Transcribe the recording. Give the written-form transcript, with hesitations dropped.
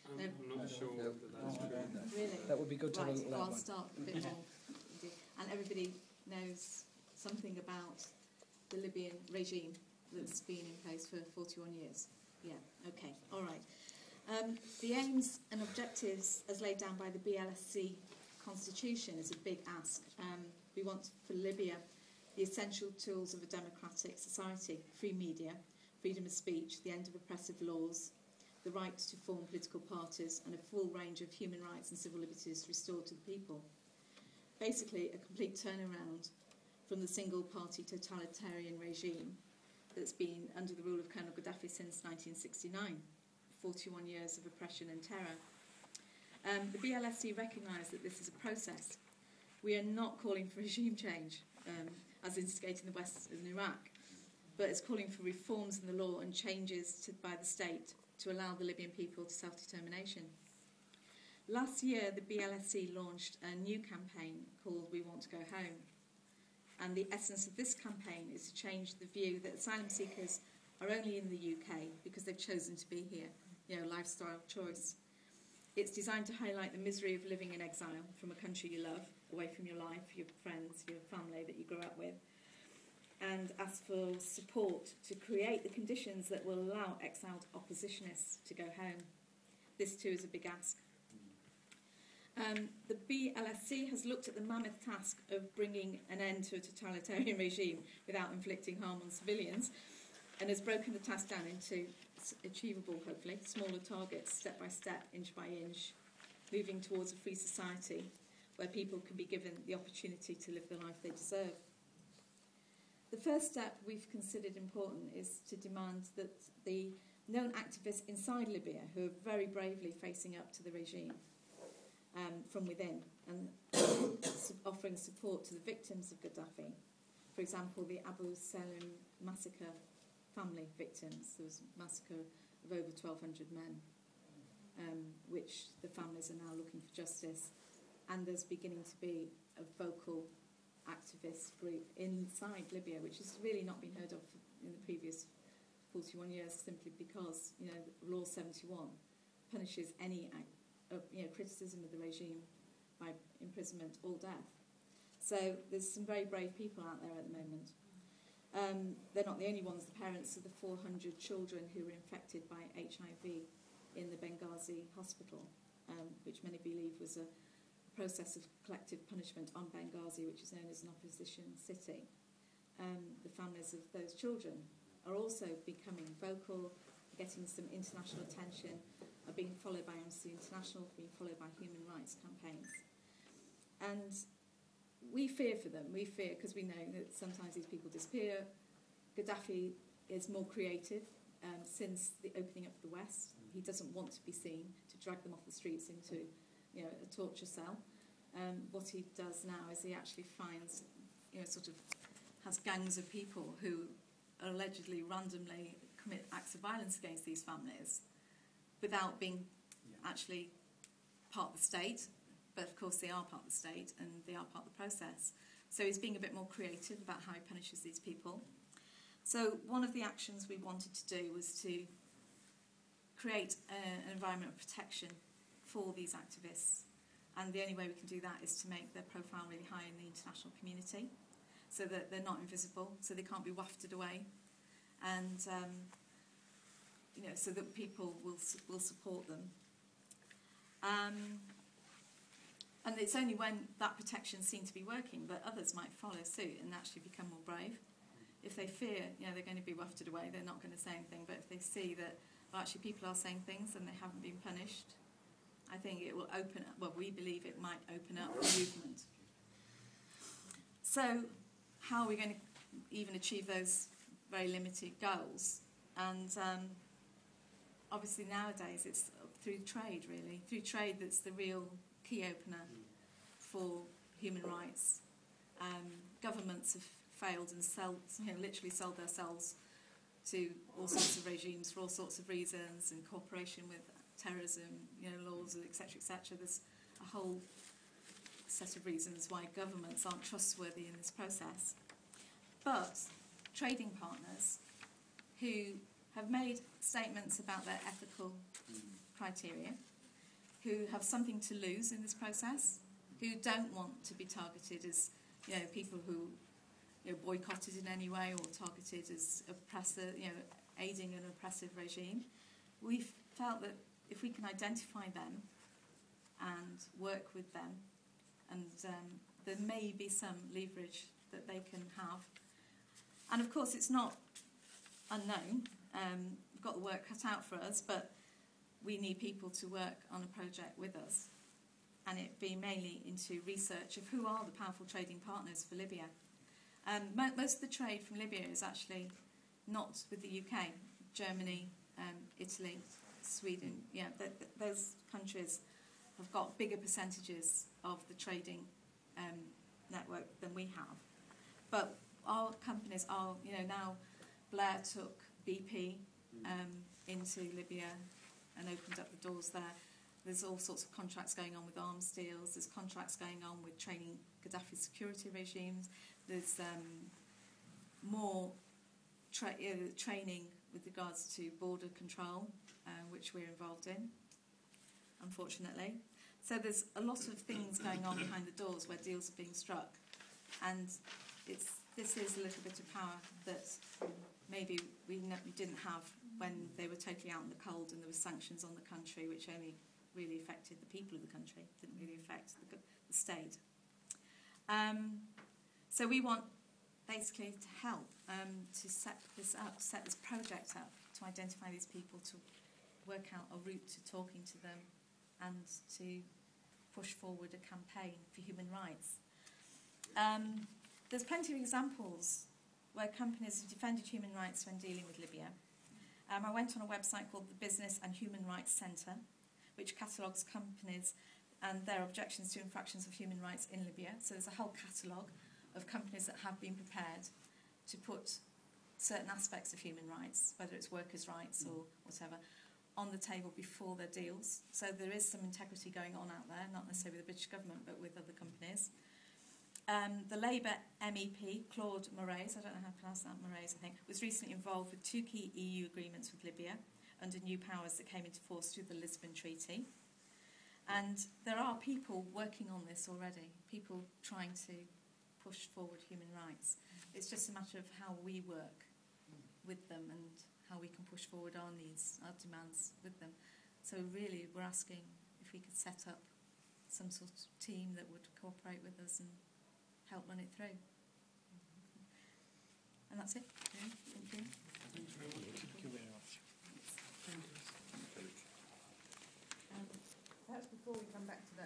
I'm not sure that that's true. Really? That would be good to right, learn. well, I'll start a bit more. And everybody knows something about the Libyan regime that's been in place for 41 years. Yeah, okay, all right. The aims and objectives as laid down by the BLSC Constitution is a big ask. We want for Libya the essential tools of a democratic society: free media, freedom of speech, the end of oppressive laws, the right to form political parties, and a full range of human rights and civil liberties restored to the people. Basically, a complete turnaround from the single-party totalitarian regime that's been under the rule of Colonel Gaddafi since 1969, 41 years of oppression and terror. The BLSC recognise that this is a process. We are not calling for regime change, as instigated in the West and Iraq, but it's calling for reforms in the law and changes by the state to allow the Libyan people to self-determination. Last year, the BLSC launched a new campaign called We Want to Go Home. And the essence of this campaign is to change the view that asylum seekers are only in the UK because they've chosen to be here, lifestyle choice. It's designed to highlight the misery of living in exile from a country you love, away from your life, your friends, your family that you grew up with, and ask for support to create the conditions that will allow exiled oppositionists to go home. This too is a big ask. The BLSC has looked at the mammoth task of bringing an end to a totalitarian regime without inflicting harm on civilians, and has broken the task down into achievable, hopefully, smaller targets, step by step, inch by inch, moving towards a free society where people can be given the opportunity to live the life they deserve. The first step we've considered important is to demand that the known activists inside Libya, who are very bravely facing up to the regime from within and offering support to the victims of Gaddafi, for example, the Abu Salim Massacre family victims. There was a massacre of over 1,200 men, which the families are now looking for justice. And there's beginning to be a vocal activist group inside Libya, which has really not been heard of in the previous 41 years, simply because, Law 71 punishes any criticism of the regime by imprisonment or death. So there's some very brave people out there at the moment. They're not the only ones. The parents of the 400 children who were infected by HIV in the Benghazi hospital, which many believe was a process of collective punishment on Benghazi, which is known as an opposition city. The families of those children are also becoming vocal, getting some international attention, are being followed by Amnesty International, being followed by human rights campaigns. And we fear for them. We fear because we know that sometimes these people disappear. Gaddafi is more creative since the opening up of the West. He doesn't want to be seen to drag them off the streets into a torture cell. What he does now is he actually finds, has gangs of people who allegedly randomly commit acts of violence against these families without being actually part of the state. But of course they are part of the state and they are part of the process. So he's being a bit more creative about how he punishes these people. So one of the actions we wanted to do was to create an environment of protection for these activists. And the only way we can do that is to make their profile really high in the international community so that they're not invisible, so they can't be wafted away. And, so that people will support them. And it's only when that protection seems to be working that others might follow suit and actually become more brave. If they fear, they're going to be wafted away, they're not going to say anything. But if they see that, actually people are saying things and they haven't been punished, I think it will open up, we believe it might open up a movement. So how are we going to even achieve those very limited goals? And obviously nowadays it's through trade, really. Through trade that's the real key opener for human rights. Governments have failed and literally sold themselves to all sorts of regimes for all sorts of reasons, in cooperation with terrorism, laws, etc., etc. There's a whole set of reasons why governments aren't trustworthy in this process. But trading partners who have made statements about their ethical criteria, who have something to lose in this process, who don't want to be targeted as, people who, boycotted in any way or targeted as oppressor, aiding an oppressive regime. We've felt that if we can identify them and work with them, and there may be some leverage that they can have. And of course, it's not unknown. We've got the work cut out for us, but we need people to work on a project with us. And it be mainly into research of who are the powerful trading partners for Libya. Most of the trade from Libya is actually not with the UK. Germany, Italy, Sweden, those countries have got bigger percentages of the trading network than we have. But our companies are, now Blair took BP into Libya and opened up the doors there. There's all sorts of contracts going on with arms deals. There's contracts going on with training Gaddafi security regimes. There's more training with regards to border control, which we're involved in, unfortunately. So there's a lot of things going on behind the doors where deals are being struck. And this is a little bit of power that maybe we didn't have when they were totally out in the cold and there were sanctions on the country, which only really affected the people of the country, didn't really affect the state. So we want basically to help to set this up, set this project up, to identify these people, to work out a route to talking to them and to push forward a campaign for human rights. There's plenty of examples where companies have defended human rights when dealing with Libya. I went on a website called the Business and Human Rights Centre, which catalogues companies and their objections to infractions of human rights in Libya. So there's a whole catalogue of companies that have been prepared to put certain aspects of human rights, whether it's workers' rights or whatever, on the table before their deals. So there is some integrity going on out there, not necessarily with the British government, but with other companies. The Labour MEP, Claude Moraes, I don't know how to pronounce that, Moraes I think, was recently involved with 2 key EU agreements with Libya under new powers that came into force through the Lisbon Treaty. And there are people working on this already, people trying to push forward human rights. It's just a matter of how we work with them and how we can push forward our needs, our demands with them. So really we're asking if we could set up some sort of team that would cooperate with us and help run it through. And that's it. Thank you. Thank you very much.